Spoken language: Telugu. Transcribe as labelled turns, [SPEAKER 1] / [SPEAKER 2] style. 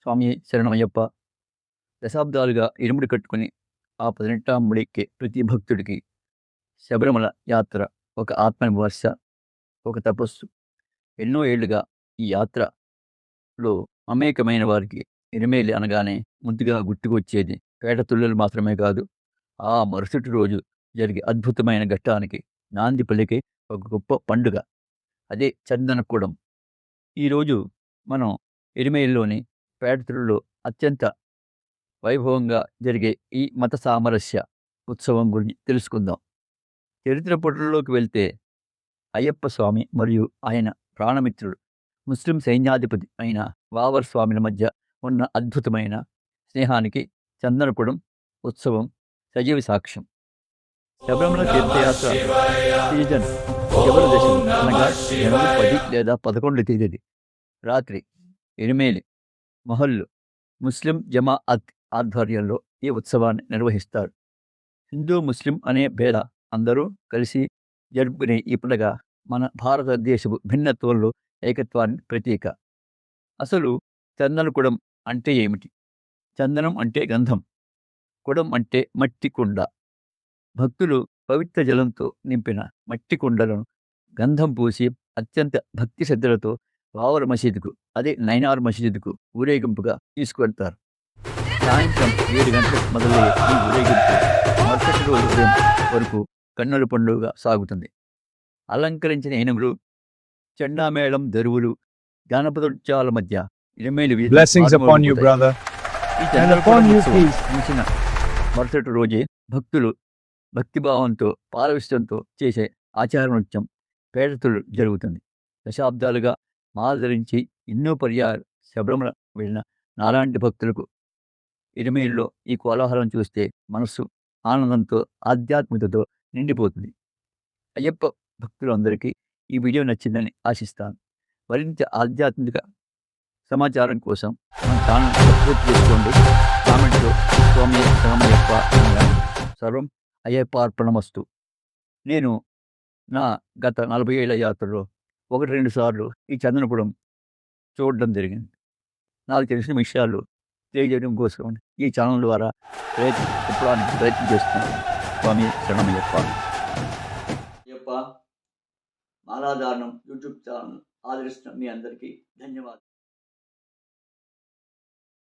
[SPEAKER 1] స్వామి శరణమయ్యప్ప. దశాబ్దాలుగా ఇరుముడి కట్టుకుని ఆ 18 ఎక్కే ప్రతి భక్తుడికి శబరిమల యాత్ర ఒక ఆత్మవిమర్శ, ఒక తపస్సు. ఎన్నో ఏళ్లుగా ఈ యాత్రలో మమేకమైన వారికి ఎరిమేలి అనగానే ముందుగా గుర్తుకొచ్చేది పేట తుళ్ళలు మాత్రమే కాదు, ఆ మరుసటి రోజు జరిగే అద్భుతమైన ఘట్టానికి నాంది పలికే ఒక గొప్ప పండుగ. అదే చందనకూడం. ఈరోజు మనం ఎరిమేలిలోని పేటతుల్లో అత్యంత వైభవంగా జరిగే ఈ మత సామరస్య ఉత్సవం గురించి తెలుసుకుందాం. చరిత్ర పుటల్లోకి వెళ్తే అయ్యప్ప స్వామి మరియు ఆయన ప్రాణమిత్రుడు ముస్లిం సైన్యాధిపతి అయిన వావర్ స్వామిల మధ్య ఉన్న అద్భుతమైన స్నేహానికి చందనకుడం ఉత్సవం సజీవ సాక్ష్యం. శబరిమల తీర్థయాత్ర సీజన్ చివరి దశలు అనగా జనవరి 10 లేదా 11 తేదీ రాత్రి ఎరిమేలి మహల్లు ముస్లిం జమాఅత్ ఆధ్వర్యంలో ఈ ఉత్సవాన్ని నిర్వహిస్తారు. హిందూ ముస్లిం అనే భేద అందరూ కలిసి జరుపుకునే ఈ పండుగ మన భారతదేశపు భిన్నత్వంలో ఏకత్వాన్ని ప్రతీక. అసలు చందనకుడం అంటే ఏమిటి? చందనం అంటే గంధం, కుడం అంటే మట్టి కుండ. భక్తులు పవిత్ర జలంతో నింపిన మట్టి కుండలను గంధం పూసి అత్యంత భక్తి శ్రద్ధలతో వావర్ మసీదుకు, అదే నైనార్ మసీదుకు ఊరేగింపుగా తీసుకువెళ్తారు. సాయంత్రం 7 గంటలకు మొదలయ్యే ఈ ఊరేగింపు మరుసటి రోజు ఉదయం వరకు కన్నుల పండుగగా సాగుతుంది. అలంకరించిన ఏనుగులు, చెండామేళం, దరువులు, గానపదోత్సవాల మధ్య ఎరిమేలి వీధి
[SPEAKER 2] Blessings upon you,
[SPEAKER 1] మారుమోగిపోతాయి.
[SPEAKER 2] brother.
[SPEAKER 1] ఈ
[SPEAKER 2] And
[SPEAKER 1] చందనకూడం
[SPEAKER 2] upon you,
[SPEAKER 1] ఉత్సవం
[SPEAKER 2] peace.
[SPEAKER 1] ముగిసిన మరుసటి రోజే భక్తులు భక్తిభావంతో పారవిష్టంతో చేసే ఆచార నృత్యం పేటతులు జరుగుతుంది. దశాబ్దాలుగా మాల ధరించి ఎన్నో పర్యాయాలు శబరిమల వెళ్ళిన నాలాంటి భక్తులకు ఎరిమేలిలో ఈ కోలాహలం చూస్తే మనస్సు ఆనందంతో ఆధ్యాత్మికతతో నిండిపోతుంది. అయ్యప్ప భక్తులందరికీ ఈ వీడియో నచ్చిందని ఆశిస్తాను. మరింత ఆధ్యాత్మిక సమాచారం కోసం మన ఛానల్ సబ్స్క్రైబ్ చేసుకోండి. కామెంట్లో స్వామి శరణమయ్యప్ప అనగానే సర్వం అయ్యప్పార్పణమస్తు. నేను నా గత 40 ఏళ్ల యాత్రలో 1-2 సార్లు ఈ చందనపురం చూడడం జరిగింది. నాకు తెలిసిన విషయాలు తెలియజేయడం కోసం ఈ ఛానల్ ద్వారా చెప్పడానికి ప్రయత్నం చేస్తున్నాను. స్వామి శరణమయ్యప్ప. అయ్యప్ప మాలాధారణం యూట్యూబ్ ఛానల్ ఆదరిస్తున్న మీ అందరికీ ధన్యవాదాలు.